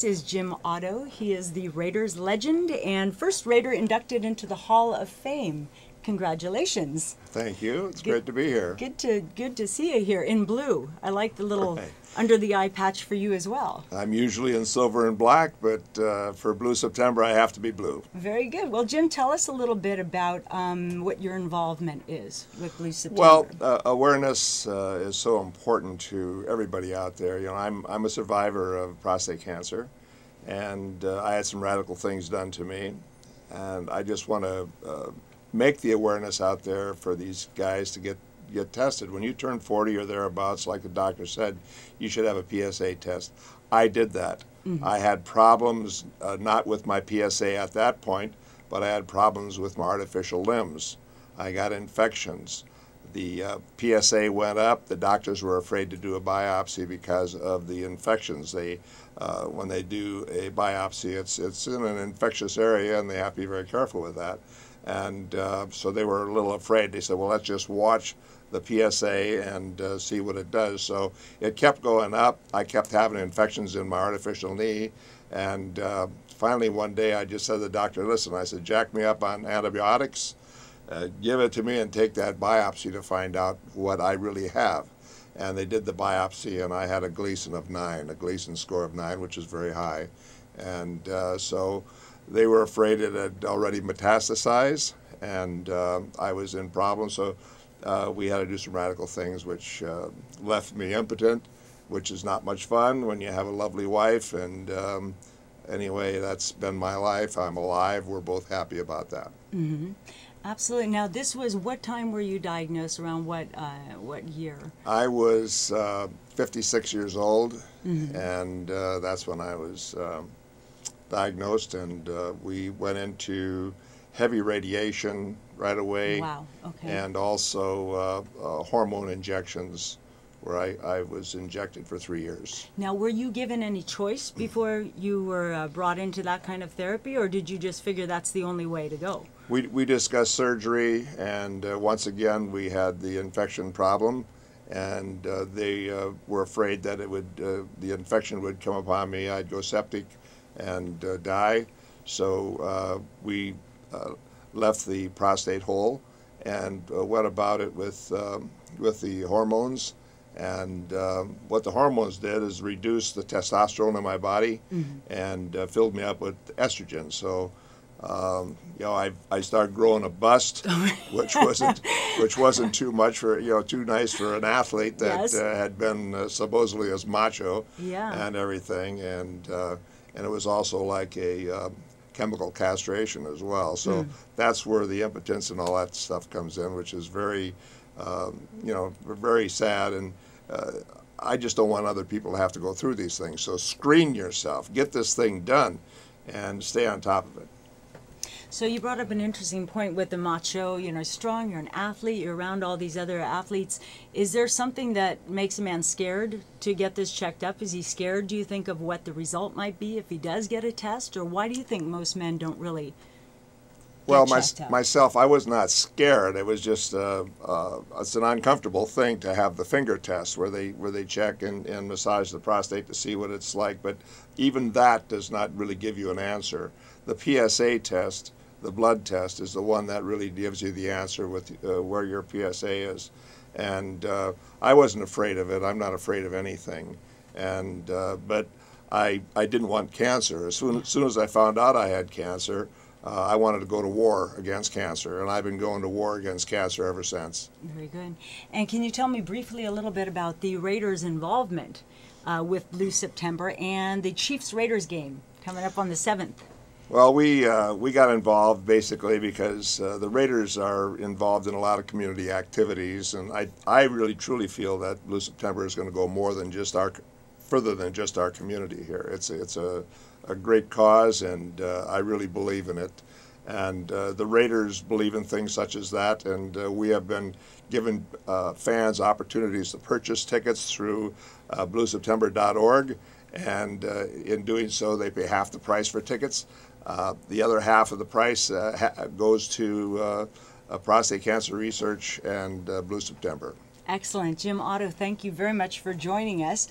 is Jim Otto. He is the Raiders legend and first Raider inducted into the Hall of Fame. Congratulations. Thank you. It's great to be here. Good to see you here in blue. I like the little under the eye patch for you as well. I'm usually in silver and black, but for Blue September I have to be blue. Very good. Well, Jim, tell us a little bit about what your involvement is with Blue September. Well, awareness is so important to everybody out there. You know, I'm a survivor of prostate cancer, and I had some radical things done to me, and I just want to make the awareness out there for these guys to get tested. When you turn 40 or thereabouts, like the doctor said, you should have a PSA test. I did that. I had problems, not with my PSA at that point, but I had problems with my artificial limbs. I got infections. The PSA went up. The doctors were afraid to do a biopsy because of the infections. When they do a biopsy, it's in an infectious area, and they have to be very careful with that. And so they were a little afraid. They said, well, let's just watch the PSA and see what it does. So it kept going up. I kept having infections in my artificial knee. And finally one day I just said to the doctor, listen, I said, jack me up on antibiotics, give it to me and take that biopsy to find out what I really have. And they did the biopsy, and I had a Gleason of 9, a Gleason score of 9, which is very high. And so they were afraid it had already metastasized, and I was in problems. So we had to do some radical things, which left me impotent, which is not much fun when you have a lovely wife. And anyway, that's been my life. I'm alive. We're both happy about that. Mm-hmm. Absolutely. Now, this was, what time were you diagnosed? Around what year? I was 56 years old, and that's when I was diagnosed, and we went into heavy radiation right away. Wow. Okay. And also hormone injections, where I was injected for 3 years. Now, were you given any choice before you were brought into that kind of therapy, or did you just figure that's the only way to go? We discussed surgery, and once again we had the infection problem, and they were afraid that it would the infection would come upon me. I'd go septic and die. So we left the prostate whole and went about it with the hormones. And what the hormones did is reduce the testosterone in my body and filled me up with estrogen. So you know, I started growing a bust, which wasn't too much for, you know, too nice for an athlete that had been supposedly as macho and everything, and it was also like a chemical castration as well. So that's where the impotence and all that stuff comes in, which is very, you know, very sad. And I just don't want other people to have to go through these things. So screen yourself, get this thing done, and stay on top of it. So you brought up an interesting point with the macho, you know, strong, you're an athlete, you're around all these other athletes. Is there something that makes a man scared to get this checked up? Is he scared, do you think, of what the result might be if he does get a test? Or why do you think most men don't really Well, myself, I was not scared. It was just it's an uncomfortable thing to have the finger test where they check and massage the prostate to see what it's like. But even that does not really give you an answer. The PSA test, the blood test, is the one that really gives you the answer with where your PSA is. And I wasn't afraid of it. I'm not afraid of anything. And but I didn't want cancer. As soon as I found out I had cancer, I wanted to go to war against cancer, and I've been going to war against cancer ever since. Very good. And can you tell me briefly a little bit about the Raiders' involvement with Blue September and the Chiefs-Raiders game coming up on the 7th? Well, we got involved basically because the Raiders are involved in a lot of community activities, and I really truly feel that Blue September is going to go more than just further than just our community here. It's a great cause, and I really believe in it. And the Raiders believe in things such as that, and we have been giving fans opportunities to purchase tickets through blueseptember.org, and in doing so they pay half the price for tickets. The other half of the price goes to prostate cancer research and Blue September. Excellent. Jim Otto, thank you very much for joining us.